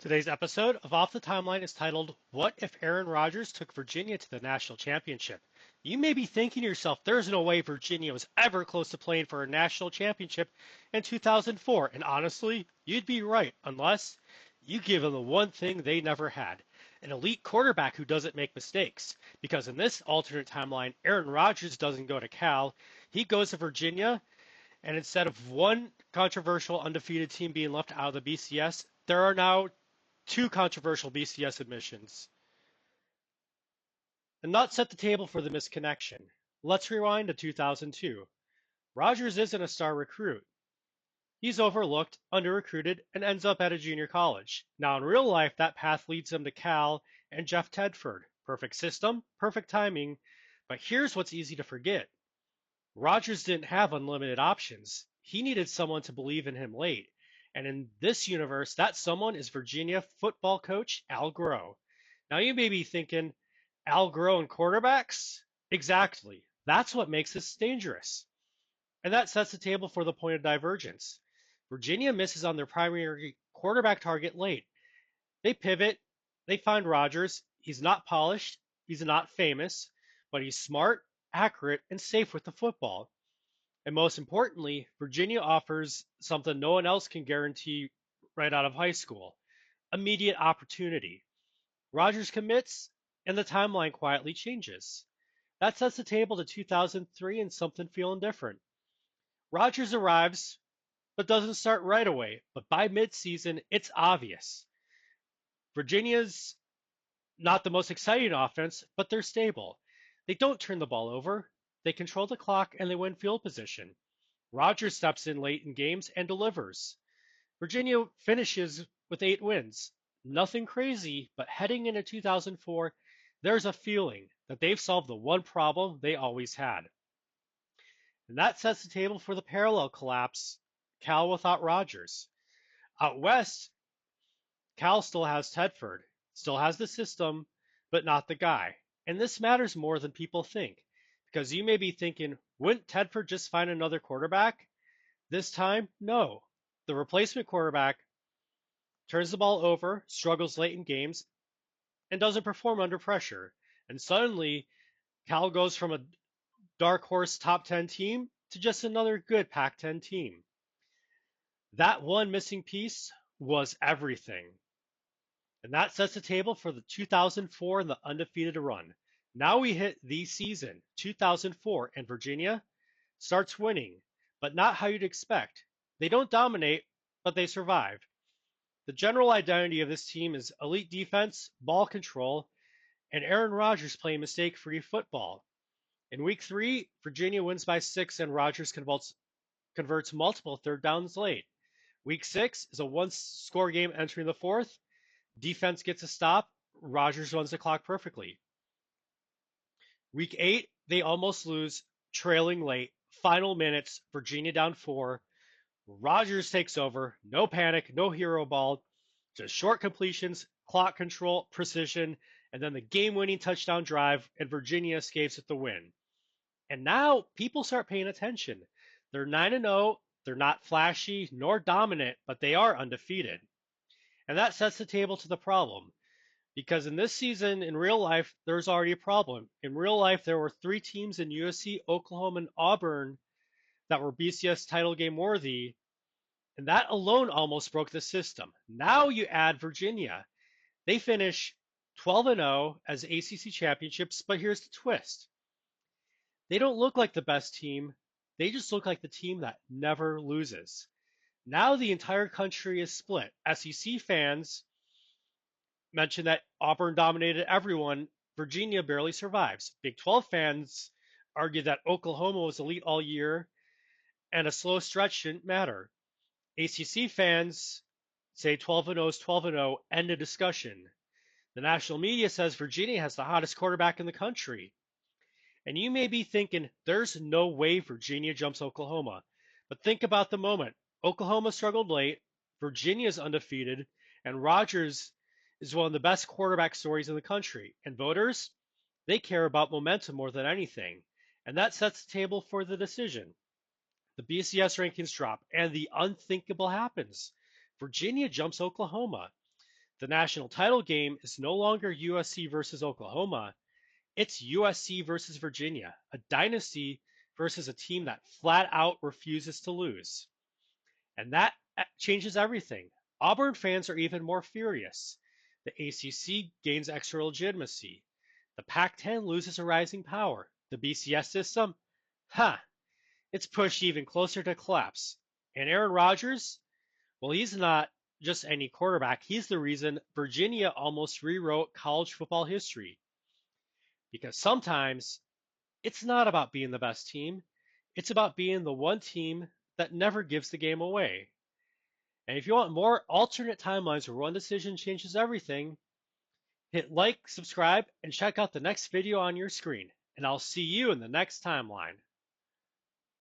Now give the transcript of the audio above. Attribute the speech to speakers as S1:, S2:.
S1: Today's episode of Off the Timeline is titled, What if Aaron Rodgers took Virginia to the national championship? You may be thinking to yourself, there's no way Virginia was ever close to playing for a national championship in 2004. And honestly, you'd be right, unless you give them the one thing they never had, an elite quarterback who doesn't make mistakes. Because in this alternate timeline, Aaron Rodgers doesn't go to Cal, he goes to Virginia, and instead of one controversial undefeated team being left out of the BCS, there are now two controversial BCS admissions. And that set the table for the misconnection. Let's rewind to 2002. Rodgers isn't a star recruit. He's overlooked, under-recruited, and ends up at a junior college. Now in real life, that path leads him to Cal and Jeff Tedford. Perfect system, perfect timing, but here's what's easy to forget. Rodgers didn't have unlimited options. He needed someone to believe in him late. And in this universe, that someone is Virginia football coach Al Groh. Now you may be thinking, Al Groh and quarterbacks? Exactly. That's what makes this dangerous. And that sets the table for the point of divergence. Virginia misses on their primary quarterback target late. They pivot. They find Rodgers. He's not polished. He's not famous, but he's smart, accurate, and safe with the football. And most importantly, Virginia offers something no one else can guarantee right out of high school: immediate opportunity. Rodgers commits, and the timeline quietly changes. That sets the table to 2003 and something feeling different. Rodgers arrives, but doesn't start right away. But by midseason, it's obvious. Virginia's not the most exciting offense, but they're stable. They don't turn the ball over. They control the clock and they win field position. Rodgers steps in late in games and delivers. Virginia finishes with 8 wins. Nothing crazy, but heading into 2004, there's a feeling that they've solved the one problem they always had. And that sets the table for the parallel collapse, Cal without Rodgers. Out west, Cal still has Tedford, still has the system, but not the guy. And this matters more than people think, because you may be thinking, wouldn't Tedford just find another quarterback? This time, no. The replacement quarterback turns the ball over, struggles late in games, and doesn't perform under pressure. And suddenly, Cal goes from a dark horse top 10 team to just another good Pac 10 team. That one missing piece was everything. And that sets the table for the 2004 and the undefeated run. Now we hit the season, 2004, and Virginia starts winning, but not how you'd expect. They don't dominate, but they survive. The general identity of this team is elite defense, ball control, and Aaron Rodgers playing mistake-free football. In week 3, Virginia wins by 6 and Rodgers converts multiple third downs late. Week 6 is a one-score game entering the fourth. Defense gets a stop. Rodgers runs the clock perfectly. Week 8, they almost lose, trailing late. Final minutes, Virginia down 4. Rodgers takes over. No panic, no hero ball. Just short completions, clock control, precision, and then the game-winning touchdown drive, and Virginia escapes with the win. And now people start paying attention. They're 9-0. They're not flashy nor dominant, but they are undefeated. And that sets the table to the problem. Because in this season, in real life, there's already a problem. In real life, there were 3 teams in USC, Oklahoma, and Auburn that were BCS title game worthy, and that alone almost broke the system. Now you add Virginia. They finish 12-0 as ACC championships, but here's the twist. They don't look like the best team. They just look like the team that never loses. Now the entire country is split. SEC fans mention that Auburn dominated everyone. Virginia barely survives. Big 12 fans argue that Oklahoma was elite all year and a slow stretch shouldn't matter. ACC fans say 12-0 is 12-0, end of discussion. The national media says Virginia has the hottest quarterback in the country. And you may be thinking, there's no way Virginia jumps Oklahoma. But think about the moment. Oklahoma struggled late, Virginia's undefeated, and Rodgers is one of the best quarterback stories in the country. And voters, they care about momentum more than anything. And that sets the table for the decision. The BCS rankings drop, and the unthinkable happens. Virginia jumps Oklahoma. The national title game is no longer USC versus Oklahoma, it's USC versus Virginia, a dynasty versus a team that flat out refuses to lose. And that changes everything. Auburn fans are even more furious. The ACC gains extra legitimacy. The Pac-10 loses a rising power. The BCS system, it's pushed even closer to collapse. And Aaron Rodgers, well, he's not just any quarterback. He's the reason Virginia almost rewrote college football history. Because sometimes it's not about being the best team. It's about being the one team that never gives the game away. And if you want more alternate timelines where one decision changes everything, hit like, subscribe, and check out the next video on your screen. And I'll see you in the next timeline.